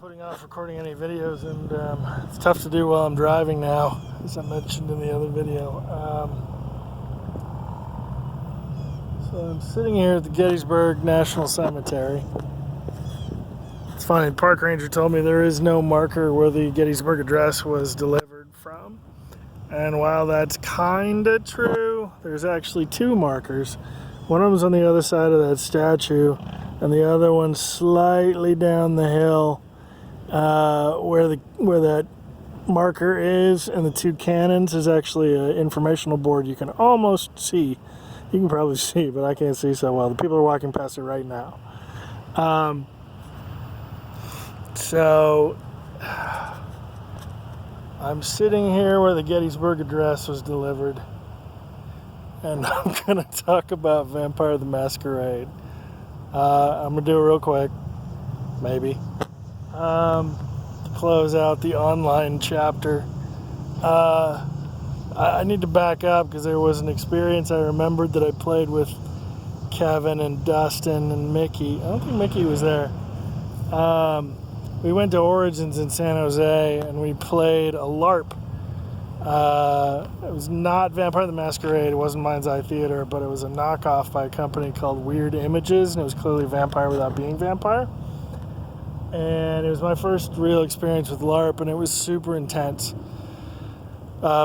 putting off recording any videos, and it's tough to do while I'm driving now, as I mentioned in the other video. So I'm sitting here at the Gettysburg National Cemetery. It's funny, the park ranger told me there is no marker where the Gettysburg Address was delivered from. And while that's kinda true, there's actually two markers. One of them's on the other side of that statue, and the other one's slightly down the hill where that marker is, and the two cannons is actually an informational board you can almost see. You can probably see, but I can't see so well. The people are walking past it right now. So I'm sitting here where the Gettysburg Address was delivered, and I'm going to talk about Vampire the Masquerade. I'm going to do it real quick, maybe, to close out the online chapter. I need to back up because there was an experience I remembered that I played with Kevin and Dustin and Mickey. I don't think Mickey was there. We went to Origins in San Jose and we played a LARP. It was not Vampire the Masquerade, it wasn't Mind's Eye Theater, but it was a knockoff by a company called Weird Images, and it was clearly vampire without being vampire. And it was my first real experience with LARP, and it was super intense.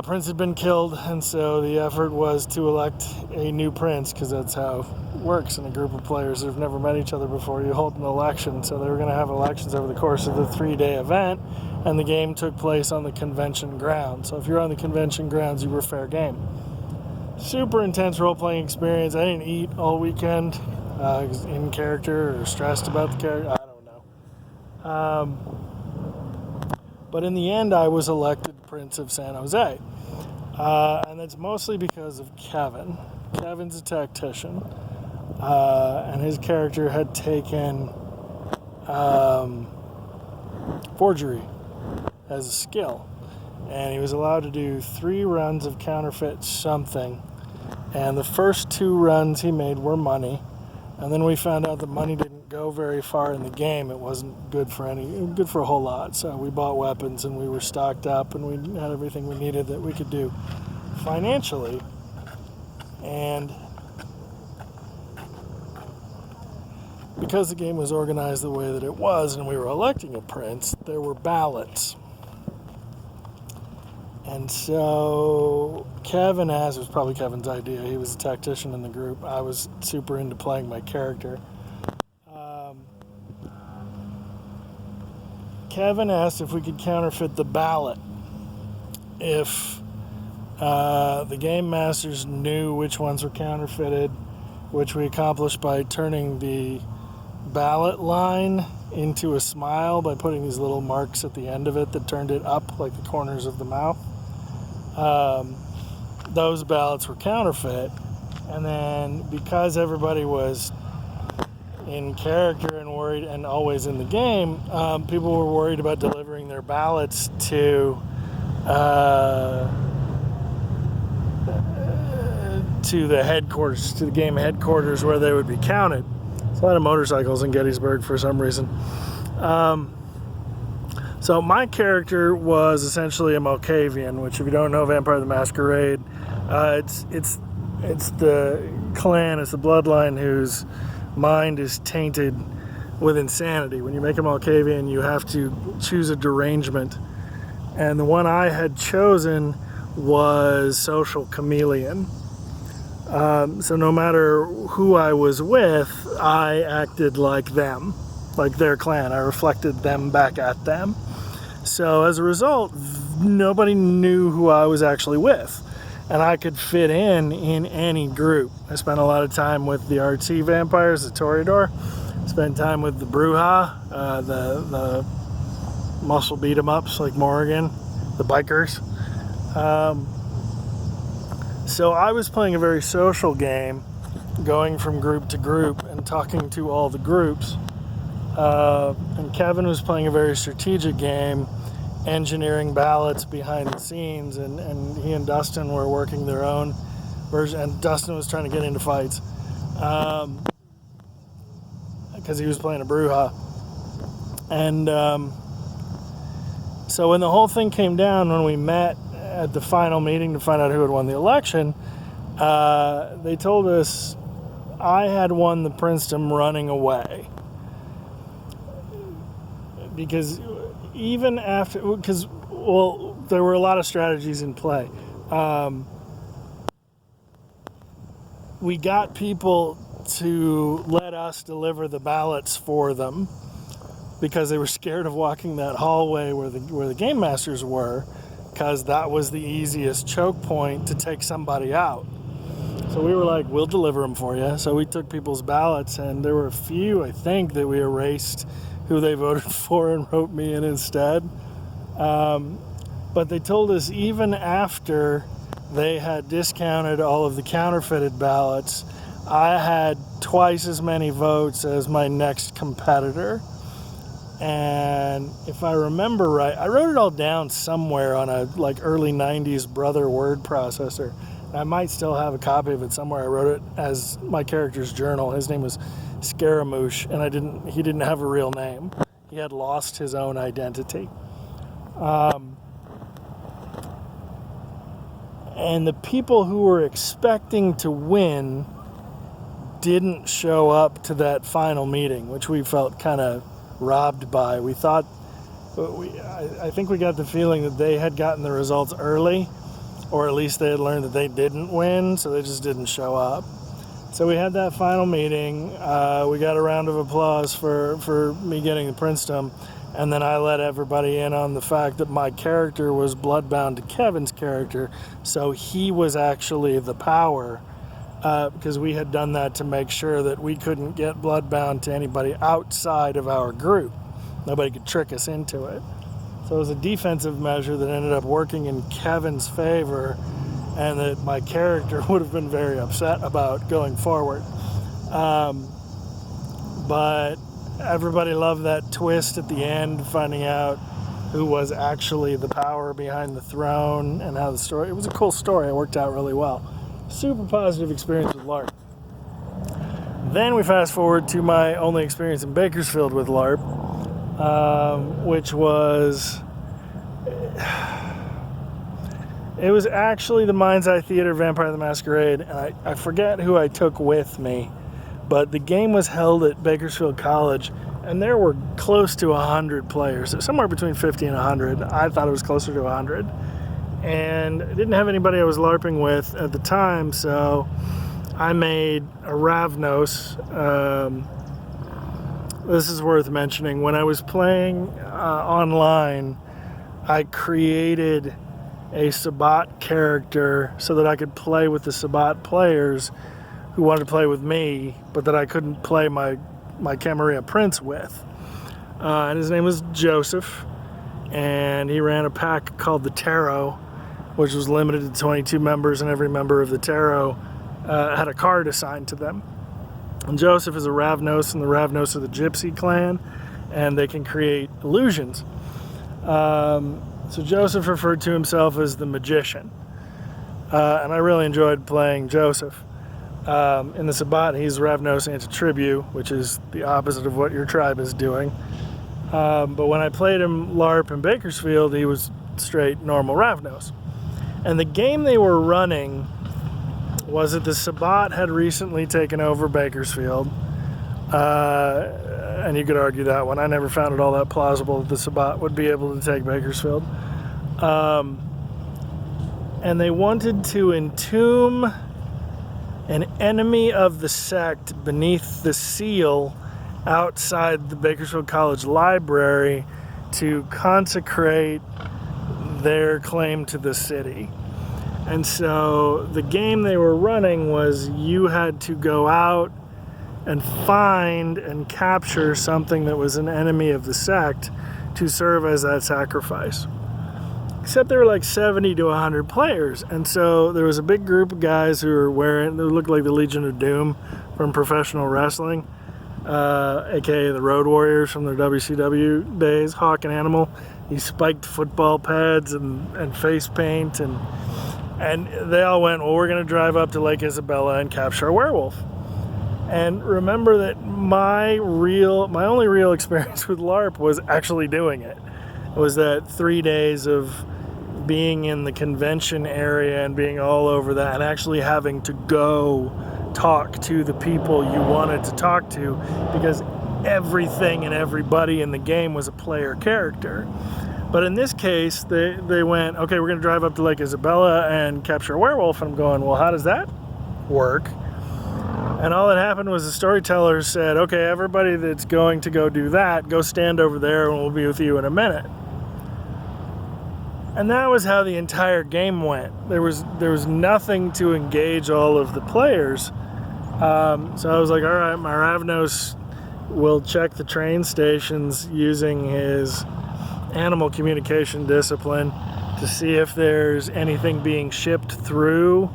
Prince had been killed, and so the effort was to elect a new prince, because that's how it works in a group of players that have never met each other before. You hold an election, so they were going to have elections over the course of the 3-day event, and the game took place on the convention grounds. So if you're on the convention grounds, you were fair game. Super intense role-playing experience. I didn't eat all weekend, in character or stressed about the character. I don't know. But in the end, I was elected Prince of San Jose. And that's mostly because of Kevin. Kevin's a tactician. And his character had taken forgery as a skill. And he was allowed to do 3 runs of counterfeit something. And the first 2 runs he made were money. And then we found out that money didn't go very far in the game. It wasn't good for a whole lot. So we bought weapons and we were stocked up and we had everything we needed that we could do financially. And because the game was organized the way that it was and we were electing a prince, there were ballots. And so Kevin asked, it was probably Kevin's idea, he was a tactician in the group, I was super into playing my character. Kevin asked if we could counterfeit the ballot. If the game masters knew which ones were counterfeited, which we accomplished by turning the ballot line into a smile by putting these little marks at the end of it that turned it up like the corners of the mouth. Those ballots were counterfeit, and then because everybody was in character and worried and always in the game, people were worried about delivering their ballots to the headquarters, to the game headquarters where they would be counted. There's a lot of motorcycles in Gettysburg for some reason. So my character was essentially a Malkavian, which if you don't know Vampire the Masquerade, it's the clan, it's the bloodline whose mind is tainted with insanity. When you make a Malkavian, you have to choose a derangement. And the one I had chosen was social chameleon. So no matter who I was with, I acted like them, like their clan. I reflected them back at them. So as a result, nobody knew who I was actually with. And I could fit in any group. I spent a lot of time with the RT vampires, the Toreador. Spent time with the Bruja, the muscle beat 'em ups like Morrigan, the bikers. So I was playing a very social game, going from group to group and talking to all the groups. And Kevin was playing a very strategic game, engineering ballots behind the scenes, and he and Dustin were working their own version, and Dustin was trying to get into fights because he was playing a Bruja. And So when the whole thing came down, when we met at the final meeting to find out who had won the election, they told us I had won the princedom running away. Because even after, there were a lot of strategies in play. We got people to let us deliver the ballots for them because they were scared of walking that hallway where the game masters were, because that was the easiest choke point to take somebody out. So we were like, we'll deliver them for you. So we took people's ballots, and there were a few, I think, that we erased who they voted for and wrote me in instead. But they told us even after they had discounted all of the counterfeited ballots, I had twice as many votes as my next competitor. And if I remember right, I wrote it all down somewhere on a early 90s Brother word processor. I might still have a copy of it somewhere. I wrote it as my character's journal. His name was Scaramouche, and he didn't have a real name. He had lost his own identity. And the people who were expecting to win didn't show up to that final meeting, which we felt kind of robbed by. We thought, I think we got the feeling that they had gotten the results early, or at least they had learned that they didn't win, so they just didn't show up. So we had that final meeting. We got a round of applause for me getting the princedom, and then I let everybody in on the fact that my character was bloodbound to Kevin's character, so he was actually the power, because we had done that to make sure that we couldn't get bloodbound to anybody outside of our group. Nobody could trick us into it. So it was a defensive measure that ended up working in Kevin's favor, and that my character would have been very upset about going forward. But everybody loved that twist at the end, finding out who was actually the power behind the throne and how the story... It was a cool story. It worked out really well. Super positive experience with LARP. Then we fast forward to my only experience in Bakersfield with LARP, which was... It was actually the Mind's Eye Theater Vampire the Masquerade, and I forget who I took with me, but the game was held at Bakersfield College, and there were close to 100 players, somewhere between 50 and 100. I thought it was closer to 100, and I didn't have anybody I was LARPing with at the time, so I made a Ravnos. This is worth mentioning. When I was playing online, I created a Sabbat character so that I could play with the Sabbat players who wanted to play with me, but that I couldn't play my Camarilla Prince with. And his name was Joseph, and he ran a pack called the Tarot, which was limited to 22 members, and every member of the Tarot had a card assigned to them. And Joseph is a Ravnos, and the Ravnos are the Gypsy clan, and they can create illusions. So Joseph referred to himself as the magician, and I really enjoyed playing Joseph. In the Sabbat, he's Ravnos Antitribu, which is the opposite of what your tribe is doing. But when I played him LARP in Bakersfield, he was straight normal Ravnos. And the game they were running was that the Sabbat had recently taken over Bakersfield. And you could argue that one. I never found it all that plausible that the Sabbat would be able to take Bakersfield. And they wanted to entomb an enemy of the sect beneath the seal outside the Bakersfield College library to consecrate their claim to the city. And so the game they were running was you had to go out and find and capture something that was an enemy of the sect to serve as that sacrifice. Except there were like 70 to 100 players, and so there was a big group of guys who were they looked like the Legion of Doom from professional wrestling, aka the Road Warriors from their WCW days, Hawk and Animal. These spiked football pads and face paint, and they all went, well, we're going to drive up to Lake Isabella and capture a werewolf. And remember that my only real experience with LARP was actually doing it. was that 3 days of being in the convention area and being all over that and actually having to go talk to the people you wanted to talk to, because everything and everybody in the game was a player character. But in this case, they went, okay, we're going to drive up to Lake Isabella and capture a werewolf. And I'm going, well, how does that work? And all that happened was the storyteller said, okay, everybody that's going to go do that, go stand over there and we'll be with you in a minute. And that was how the entire game went. There was nothing to engage all of the players. So I was like, all right, my Ravnos will check the train stations using his animal communication discipline to see if there's anything being shipped through,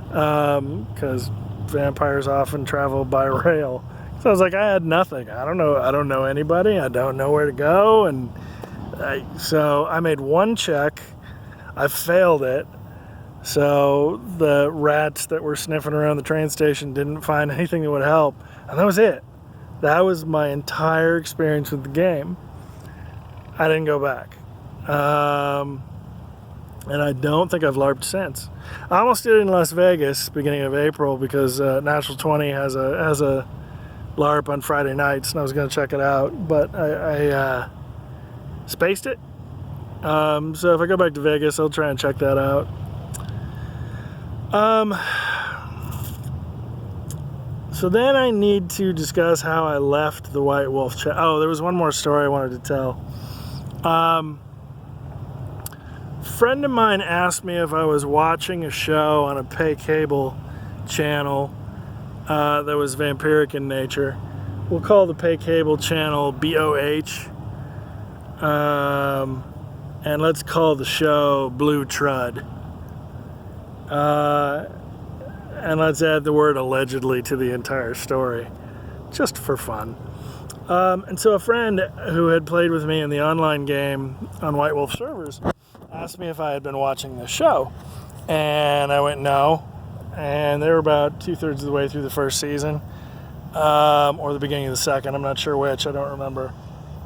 because vampires often travel by rail. So I was like, I had nothing. I don't know anybody. I don't know where to go. And so I made one check. I failed it. So the rats that were sniffing around the train station didn't find anything that would help. And that was it. That was my entire experience with the game. I didn't go back. And I don't think I've LARPed since. I almost did it in Las Vegas beginning of April because Natural 20 has a LARP on Friday nights, and I was going to check it out, but I spaced it. So if I go back to Vegas, I'll try and check that out. So then I need to discuss how I left the White Wolf chat. Oh, there was one more story I wanted to tell. Friend of mine asked me if I was watching a show on a pay cable channel that was vampiric in nature. We'll call the pay cable channel BOH. And let's call the show Blue Trud. And let's add the word allegedly to the entire story, just for fun. And so a friend who had played with me in the online game on White Wolf servers asked me if I had been watching the show. And I went, no. And they were about 2/3 of the way through the first season, or the beginning of the second. I'm not sure which. I don't remember.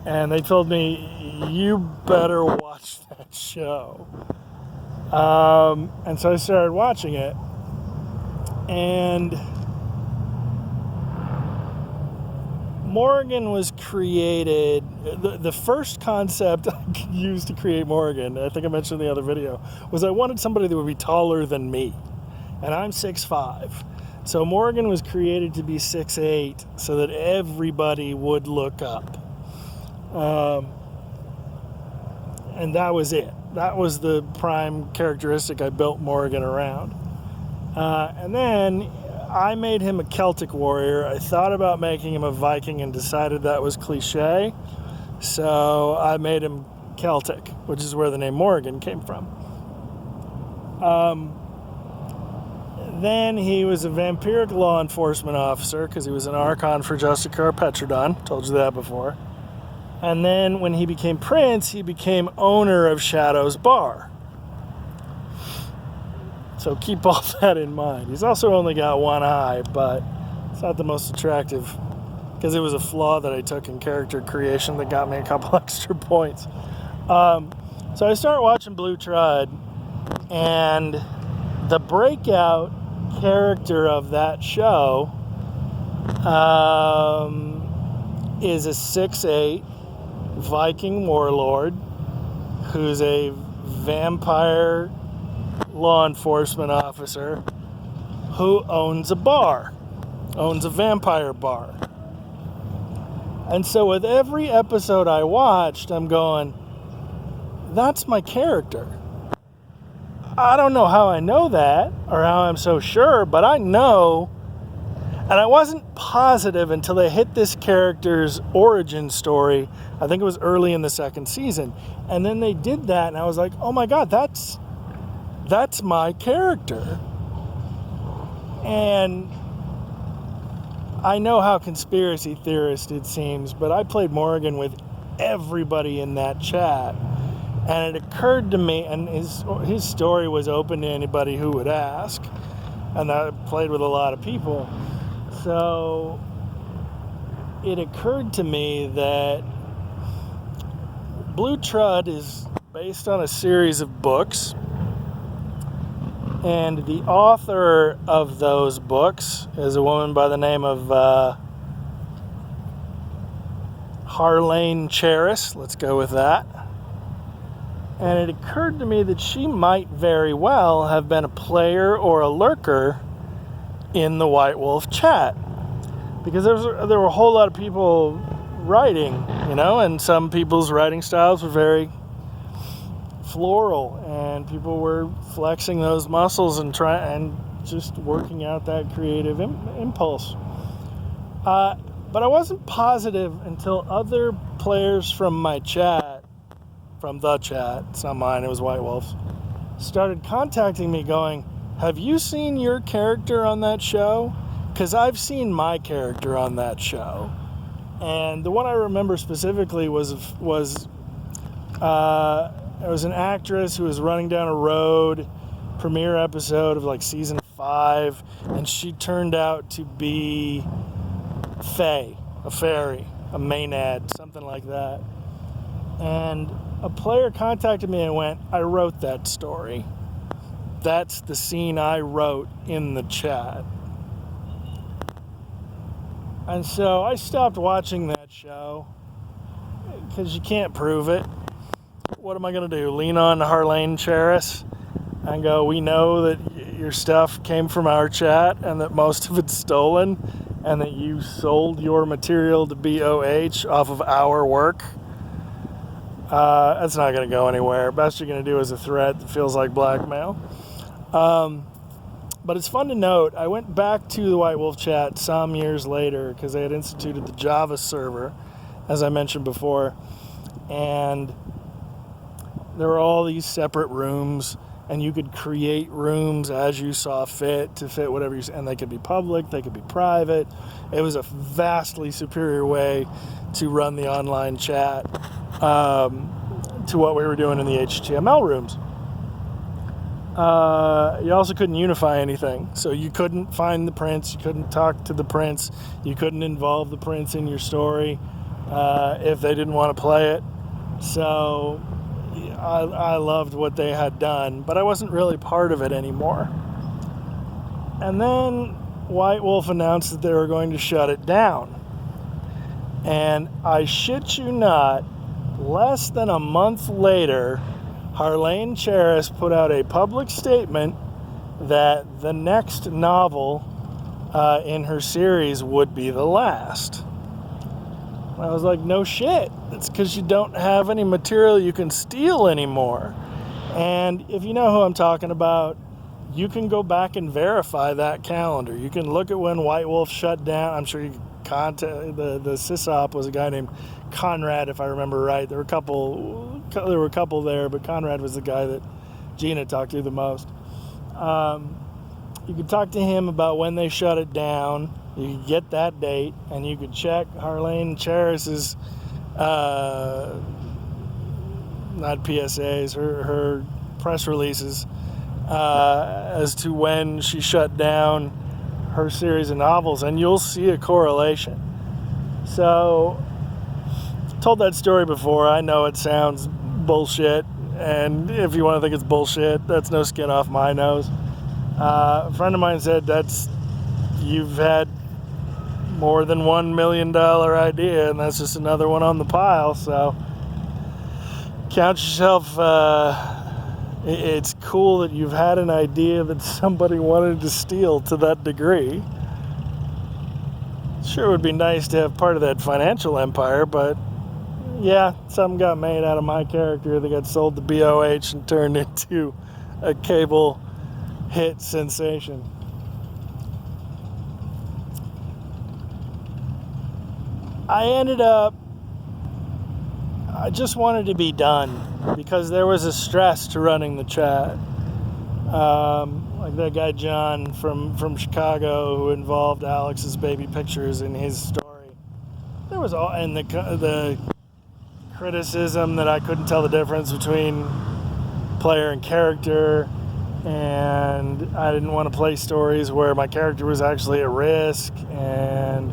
And they told me, you better watch that show. And so I started watching it. And Morgan was created, the first concept I used to create Morgan, I think I mentioned in the other video, was I wanted somebody that would be taller than me. And I'm 6'5". So Morgan was created to be 6'8", so that everybody would look up. And that was it. That was the prime characteristic I built Morgan around. And then I made him a Celtic warrior. I thought about making him a Viking and decided that was cliche. So I made him Celtic, which is where the name Morgan came from. Then he was a vampiric law enforcement officer because he was an Archon for Justicar Petrodon. Told you that before. And then when he became prince, he became owner of Shadow's Bar. So keep all that in mind. He's also only got one eye, but it's not the most attractive because it was a flaw that I took in character creation that got me a couple extra points. So I start watching Blue Trud, and the breakout character of that show is a 6'8" Viking warlord who's a vampire law enforcement officer who owns a vampire bar. And so with every episode I watched, I'm going, that's my character. I don't know how I know that or how I'm so sure, but I know. And I wasn't positive until they hit this character's origin story. I think it was early in the second season. And then they did that, and I was like, oh my God, that's my character. And I know how conspiracy theorist it seems, but I played Morgan with everybody in that chat. And it occurred to me, and his story was open to anybody who would ask. And I played with a lot of people. So it occurred to me that Blue Trud is based on a series of books, and the author of those books is a woman by the name of Harlane Charis. Let's go with that. And it occurred to me that she might very well have been a player or a lurker in the White Wolf chat, because there were a whole lot of people writing, and some people's writing styles were very floral, and people were flexing those muscles and just working out that creative impulse. But I wasn't positive until other players from the chat, it's not mine, it was White Wolf's, started contacting me going, have you seen your character on that show? Because I've seen my character on that show. And the one I remember specifically was an actress who was running down a road, premiere episode of like season 5, and she turned out to be Fae, a fairy, a maenad, something like that. And a player contacted me and went, I wrote that story. That's the scene I wrote in the chat. And so I stopped watching that show because you can't prove it. What am I going to do? Lean on Harlane Charis and go, we know that your stuff came from our chat and that most of it's stolen and that you sold your material to BOH off of our work? That's not going to go anywhere. Best you're going to do is a threat that feels like blackmail. But it's fun to note, I went back to the White Wolf chat some years later because they had instituted the Java server, as I mentioned before, and there were all these separate rooms, and you could create rooms as you saw fit to fit whatever you, and they could be public, they could be private. It was a vastly superior way to run the online chat to what we were doing in the HTML rooms. You also couldn't unify anything, so you couldn't find the prints, you couldn't talk to the prints, you couldn't involve the prints in your story if they didn't want to play it. So I loved what they had done, but I wasn't really part of it anymore. And then White Wolf announced that they were going to shut it down. And I shit you not, less than a month later, Harlane Charis put out a public statement that the next novel in her series would be the last. I was like, no shit. It's because you don't have any material you can steal anymore. And if you know who I'm talking about, you can go back and verify that calendar. You can look at when White Wolf shut down. I'm sure you can contact the sysop was a guy named Conrad, if I remember right. There were a couple there, but Conrad was the guy that Gina talked to the most. You could talk to him about when they shut it down. You could get that date, and you could check Harlane Charis's not PSAs, her press releases as to when she shut down her series of novels, and you'll see a correlation. So, told that story before. I know it sounds bullshit, and if you want to think it's bullshit, that's no skin off my nose. A friend of mine said you've had more than $1 million idea, and that's just another one on the pile. So count yourself. It's cool that you've had an idea that somebody wanted to steal to that degree. Sure would be nice to have part of that financial empire, but yeah, something got made out of my character that got sold to BOH and turned into a cable hit sensation. I just wanted to be done because there was a stress to running the chat. Like that guy John from Chicago who involved Alex's baby pictures in his story. There was all, and the criticism that I couldn't tell the difference between player and character, and I didn't want to play stories where my character was actually at risk, and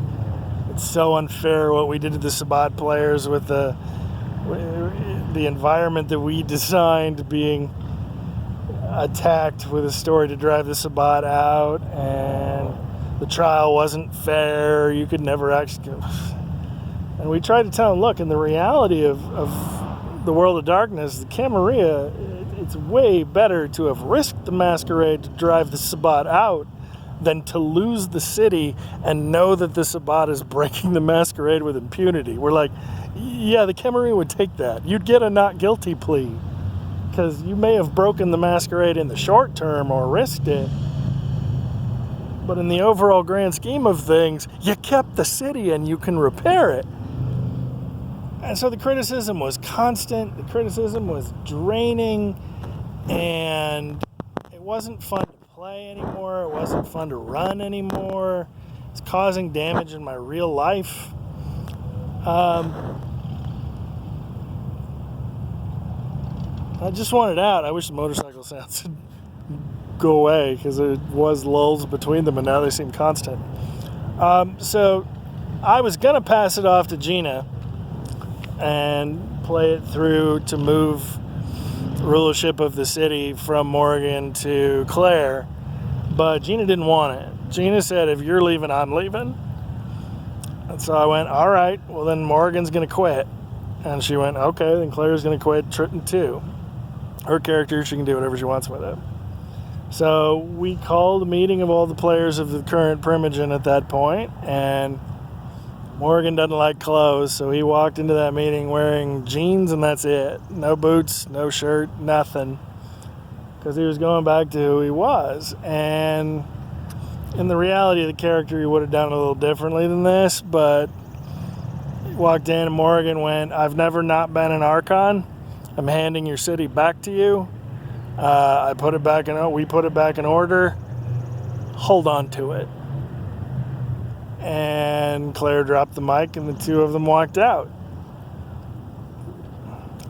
it's so unfair what we did to the Sabat players with the the environment that we designed being attacked with a story to drive the Sabbat out, and the trial wasn't fair. You could never actually... And we tried to tell them, look, in the reality of the World of Darkness, the Camarilla, it's way better to have risked the masquerade to drive the Sabbat out than to lose the city and know that the Sabbat is breaking the masquerade with impunity. We're like, yeah, the Camarilla would take that. You'd get a not guilty plea because you may have broken the masquerade in the short term or risked it. But in the overall grand scheme of things, you kept the city and you can repair it. And so the criticism was constant, the criticism was draining, and it wasn't fun to play anymore, it wasn't fun to run anymore, it's causing damage in my real life. I just want it out. I wish the motorcycle sounds would go away, because there was lulls between them and now they seem constant. So I was going to pass it off to Gina and play it through to move rulership of the city from Morgan to Claire, but Gina didn't want it. Gina said, if you're leaving, I'm leaving. And so I went, all right, well then Morgan's going to quit. And she went, okay, then Claire's going to quit Triton too. Her character, she can do whatever she wants with it. So we called a meeting of all the players of the current Primogen at that point, and Morgan doesn't like clothes, so he walked into that meeting wearing jeans and that's it. No boots, no shirt, nothing. Because he was going back to who he was. And in the reality of the character, he would have done it a little differently than this, but he walked in and Morgan went, I've never not been an Archon. I'm handing your city back to you. We put it back in order. Hold on to it. And Claire dropped the mic and the two of them walked out.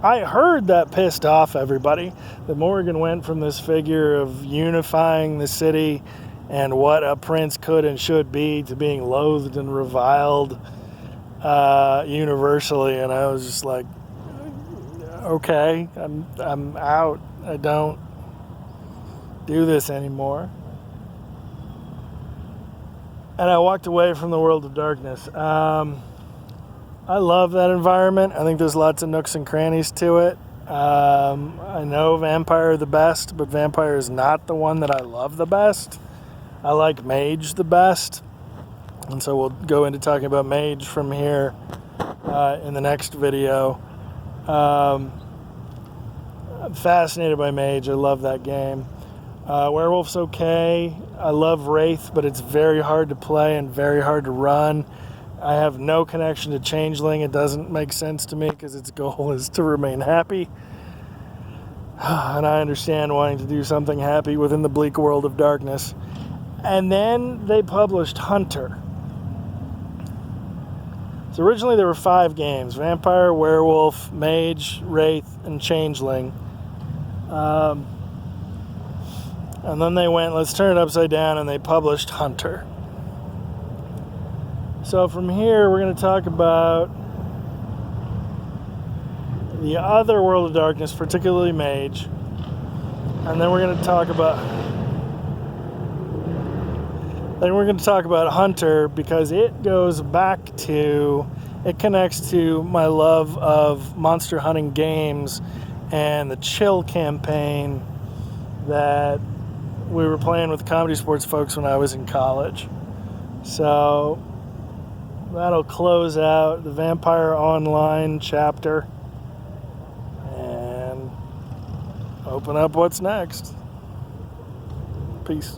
I heard that pissed off everybody, that Morgan went from this figure of unifying the city and what a prince could and should be to being loathed and reviled universally, and I was just like, okay, I'm out. I don't do this anymore. And I walked away from the World of Darkness. I love that environment. I think there's lots of nooks and crannies to it. I know Vampire the best, but Vampire is not the one that I love the best. I like Mage the best. And so we'll go into talking about Mage from here in the next video. I'm fascinated by Mage. I love that game. Werewolf's okay. I love Wraith, but it's very hard to play and very hard to run. I have no connection to Changeling. It doesn't make sense to me because its goal is to remain happy. And I understand wanting to do something happy within the bleak world of darkness. And then they published Hunter. So originally there were 5 games: Vampire, Werewolf, Mage, Wraith, and Changeling. And then they went, let's turn it upside down, and they published Hunter. So from here, we're going to talk about the other World of Darkness, particularly Mage. And then we're going to talk about Hunter, because it goes back to, it connects to my love of monster hunting games and the Chill campaign that we were playing with the Comedy Sports folks when I was in college. So that'll close out the Vampire Online chapter and open up what's next. Peace.